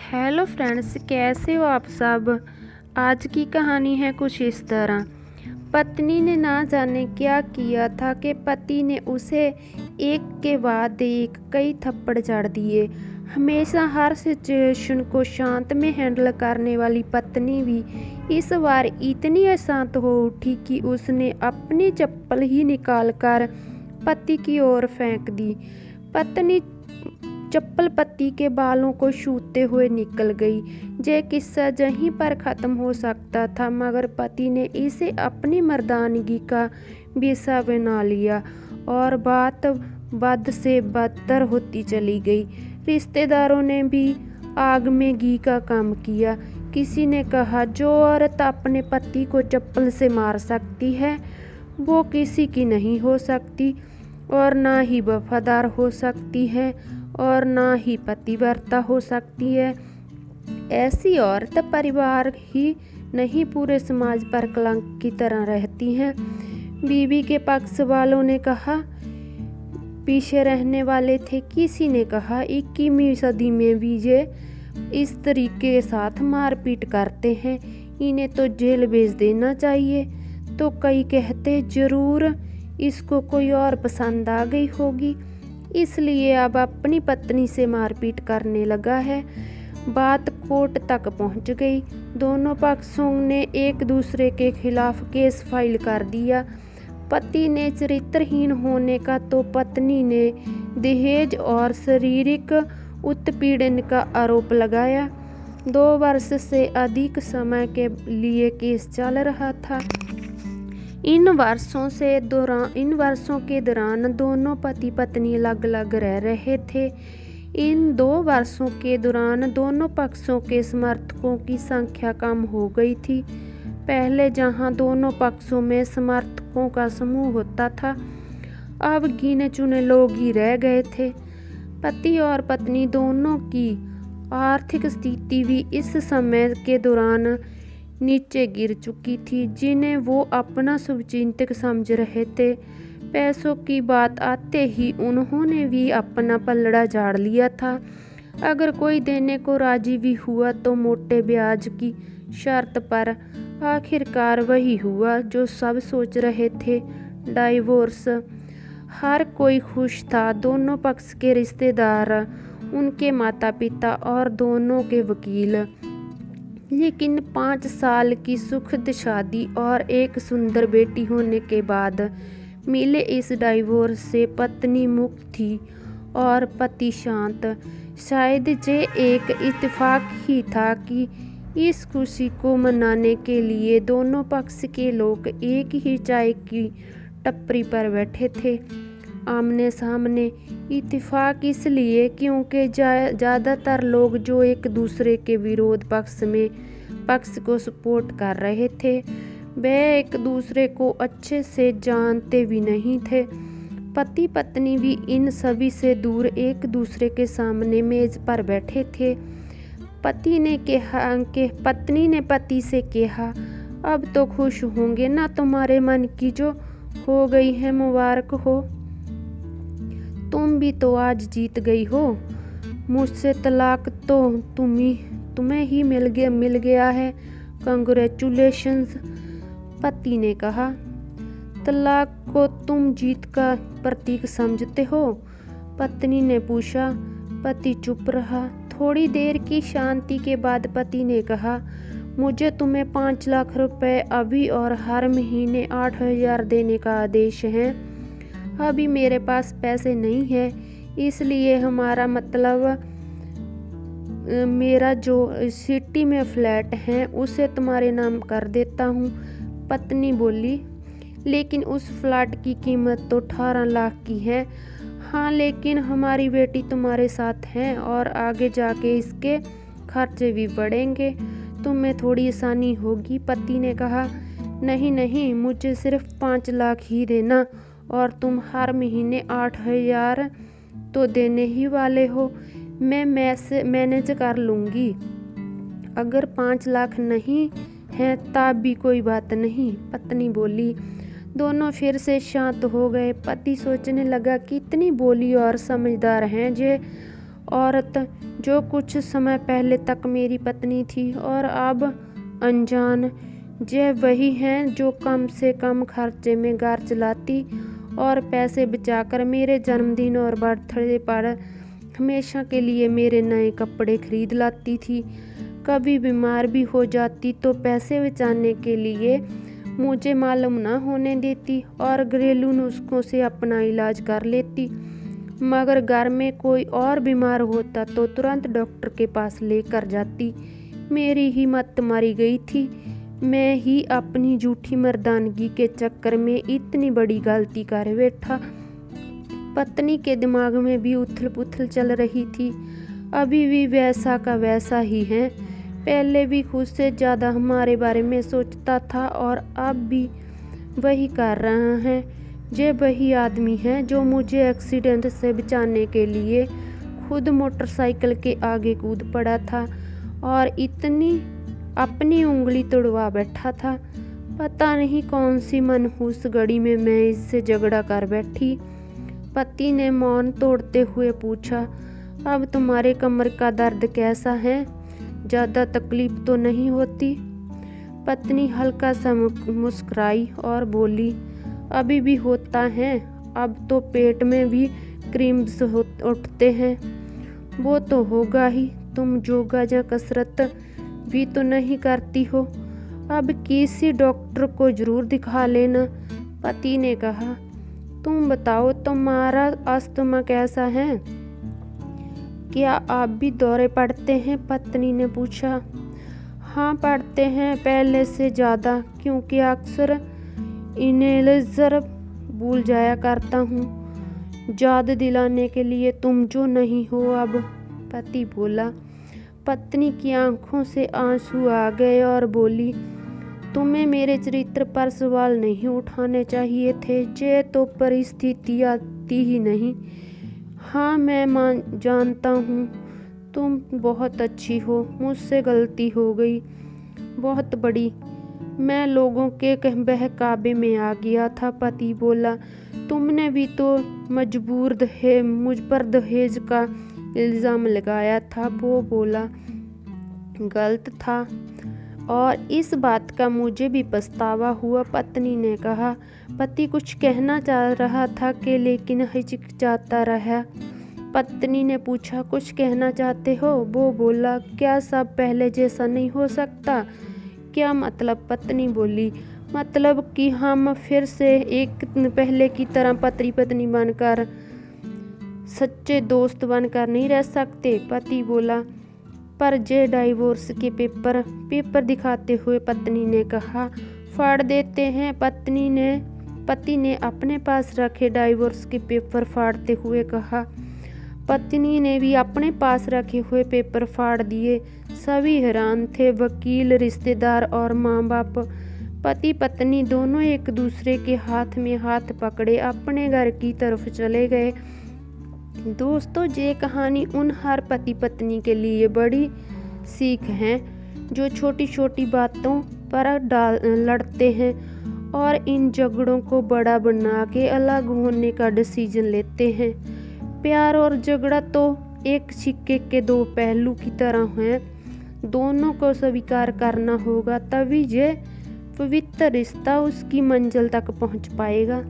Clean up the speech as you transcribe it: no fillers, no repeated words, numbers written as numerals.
Hello friends, कैसे हो आप सब। आज की कहानी है कुछ इस तरह। पत्नी ने ना जाने क्या किया था कि पति ने उसे एक के बाद एक कई थप्पड़ जड़ दिए। हमेशा हर सिचुएशन को शांत में हैंडल करने वाली पत्नी भी इस बार इतनी अशांत हो उठी कि उसने अपनी चप्पल ही निकालकर पति की ओर फेंक दी। पत्नी चप्पल पति के बालों को छूते हुए निकल गई। ये किस्सा यहीं पर ख़त्म हो सकता था, मगर पति ने इसे अपनी मर्दानगी का विषय बना लिया और बात बद से बदतर होती चली गई। रिश्तेदारों ने भी आग में घी का काम किया। किसी ने कहा, जो औरत अपने पति को चप्पल से मार सकती है वो किसी की नहीं हो सकती, और ना ही वफादार हो सकती है और ना ही पतिव्रता हो सकती है। ऐसी औरत परिवार ही नहीं पूरे समाज पर कलंक की तरह रहती हैं। बीवी के पक्ष वालों ने कहा, पीछे रहने वाले थे। किसी ने कहा, 21वीं सदी में भी ये इस तरीके के साथ मारपीट करते हैं, इन्हें तो जेल भेज देना चाहिए। तो कई कहते, जरूर इसको कोई और पसंद आ गई होगी, इसलिए अब अपनी पत्नी से मारपीट करने लगा है। बात कोर्ट तक पहुंच गई। दोनों पक्षों ने एक दूसरे के खिलाफ केस फाइल कर दिया। पति ने चरित्रहीन होने का तो पत्नी ने दहेज और शारीरिक उत्पीड़न का आरोप लगाया। 2 वर्ष से अधिक समय के लिए केस चल रहा था। इन वर्षों के दौरान दोनों पति पत्नी अलग अलग रह रहे थे। इन 2 वर्षों के दौरान दोनों पक्षों के समर्थकों की संख्या कम हो गई थी। पहले जहां दोनों पक्षों में समर्थकों का समूह होता था, अब गिने चुने लोग ही रह गए थे। पति और पत्नी दोनों की आर्थिक स्थिति भी इस समय के दौरान नीचे गिर चुकी थी, जिन्हें वो अपना शुभचिंतक समझ रहे थे। पैसों की बात आते ही उन्होंने भी अपना पलड़ा झाड़ लिया था। अगर कोई देने को राजी भी हुआ तो मोटे ब्याज की शर्त पर। आखिरकार वही हुआ जो सब सोच रहे थे, डाइवोर्स। हर कोई खुश था, दोनों पक्ष के रिश्तेदार, उनके माता पिता और दोनों के वकील। लेकिन 5 साल की सुखद शादी और एक सुंदर बेटी होने के बाद मिले इस डाइवोर्स से पत्नी मुक्त थी और पति शांत। शायद ये एक इत्तेफाक ही था कि इस खुशी को मनाने के लिए दोनों पक्ष के लोग एक ही चाय की टपरी पर बैठे थे, आमने सामने। इत्तेफाक इसलिए क्योंकि ज़्यादातर लोग जो एक दूसरे के विरोध पक्ष को सपोर्ट कर रहे थे, वे एक दूसरे को अच्छे से जानते भी नहीं थे। पति पत्नी भी इन सभी से दूर एक दूसरे के सामने मेज पर बैठे थे। पत्नी ने पति से कहा, अब तो खुश होंगे ना, तुम्हारे मन की जो हो गई है मुबारक हो। तुम भी तो आज जीत गई हो। मुझसे तलाक तो तुम्हें ही मिल गया है, कंग्रेचुलेशंस। पति ने कहा, तलाक को तुम जीत का प्रतीक समझते हो? पत्नी ने पूछा। पति चुप रहा। थोड़ी देर की शांति के बाद पति ने कहा, मुझे तुम्हें 5 लाख रुपए अभी और हर महीने 8,000 देने का आदेश है। अभी मेरे पास पैसे नहीं है, इसलिए मेरा जो सिटी में फ्लैट है उसे तुम्हारे नाम कर देता हूँ। पत्नी बोली, लेकिन उस फ्लैट की कीमत तो 18 लाख की है। हाँ, लेकिन हमारी बेटी तुम्हारे साथ है और आगे जाके इसके खर्चे भी बढ़ेंगे, तुम्हें थोड़ी आसानी होगी। पति ने कहा, नहीं, मुझे सिर्फ 5 लाख ही देना, और तुम हर महीने 8,000 तो देने ही वाले हो। मैं मैनेज कर लूँगी। अगर 5 लाख नहीं है तब भी कोई बात नहीं, पत्नी बोली। दोनों फिर से शांत हो गए। पति सोचने लगा, कितनी भोली और समझदार हैं जे, औरत जो कुछ समय पहले तक मेरी पत्नी थी और अब अनजान, यह वही हैं जो कम से कम खर्चे में घर चलाती और पैसे बचाकर मेरे जन्मदिन और बर्थडे पर हमेशा के लिए मेरे नए कपड़े खरीद लाती थी। कभी बीमार भी हो जाती तो पैसे बचाने के लिए मुझे मालूम न होने देती और घरेलू नुस्खों से अपना इलाज कर लेती। मगर घर में कोई और बीमार होता तो तुरंत डॉक्टर के पास लेकर जाती। मेरी ही मत मारी गई थी। मैं ही अपनी झूठी मर्दानगी के चक्कर में इतनी बड़ी गलती कर बैठा। पत्नी के दिमाग में भी उथल पुथल चल रही थी। अभी भी वैसा का वैसा ही है। पहले भी खुद से ज़्यादा हमारे बारे में सोचता था और अब भी वही कर रहा है। ये वही आदमी है जो मुझे एक्सीडेंट से बचाने के लिए खुद मोटरसाइकिल के आगे कूद पड़ा था और इतनी अपनी उंगली तोड़वा बैठा था। पता नहीं कौन सी मनहूस घड़ी में मैं इससे झगड़ा कर बैठी। पति ने मौन तोड़ते हुए पूछा, अब तुम्हारे कमर का दर्द कैसा है? ज़्यादा तकलीफ तो नहीं होती? पत्नी हल्का सा मुस्कुराई और बोली, अभी भी होता है। अब तो पेट में भी क्रीम्स उठते हैं। वो तो होगा ही। तुम योगा या कसरत भी तो नहीं करती हो। अब किसी डॉक्टर को जरूर दिखा लेना। पति ने कहा, तुम बताओ तुम्हारा अस्थमा कैसा है? क्या आप भी दौरे पड़ते हैं? पत्नी ने पूछा। हाँ पड़ते हैं, पहले से ज़्यादा, क्योंकि अक्सर इन्हेलर भूल जाया करता हूँ। याद दिलाने के लिए तुम जो नहीं हो अब, पति बोला। पत्नी की आंखों से आंसू आ गए और बोली, तुम्हें मेरे चरित्र पर सवाल नहीं उठाने चाहिए थे। ये तो परिस्थिति आती ही नहीं। हाँ मैं जानता हूँ तुम बहुत अच्छी हो। मुझसे गलती हो गई, बहुत बड़ी। मैं लोगों के बहकावे में आ गया था। पति बोला, तुमने भी तो मुझ पर दहेज का इल्ज़ाम लगाया था। वो बोला, गलत था और इस बात का मुझे भी पछतावा हुआ। पत्नी ने कहा। पति कुछ कहना चाह रहा था कि लेकिन हिचकिचाता रहा। पत्नी ने पूछा, कुछ कहना चाहते हो? वो बोला, क्या सब पहले जैसा नहीं हो सकता? क्या मतलब? पत्नी बोली, मतलब कि हम फिर से एक पहले की तरह पति पत्नी बनकर, सच्चे दोस्त बनकर नहीं रह सकते? पति बोला, पर जे डाइवोर्स के पेपर दिखाते हुए पत्नी ने कहा, फाड़ देते हैं। पति ने अपने पास रखे डाइवोर्स के पेपर फाड़ते हुए कहा। पत्नी ने भी अपने पास रखे हुए पेपर फाड़ दिए। सभी हैरान थे, वकील, रिश्तेदार और माँ बाप। पति पत्नी दोनों एक दूसरे के हाथ में हाथ पकड़े अपने घर की तरफ चले गए। दोस्तों, ये कहानी उन हर पति पत्नी के लिए बड़ी सीख है जो छोटी छोटी बातों पर लड़ते हैं और इन झगड़ों को बड़ा बना के अलग होने का डिसीजन लेते हैं। प्यार और झगड़ा तो एक सिक्के के दो पहलू की तरह हैं। दोनों को स्वीकार करना होगा, तभी ये पवित्र रिश्ता उसकी मंजिल तक पहुंच पाएगा।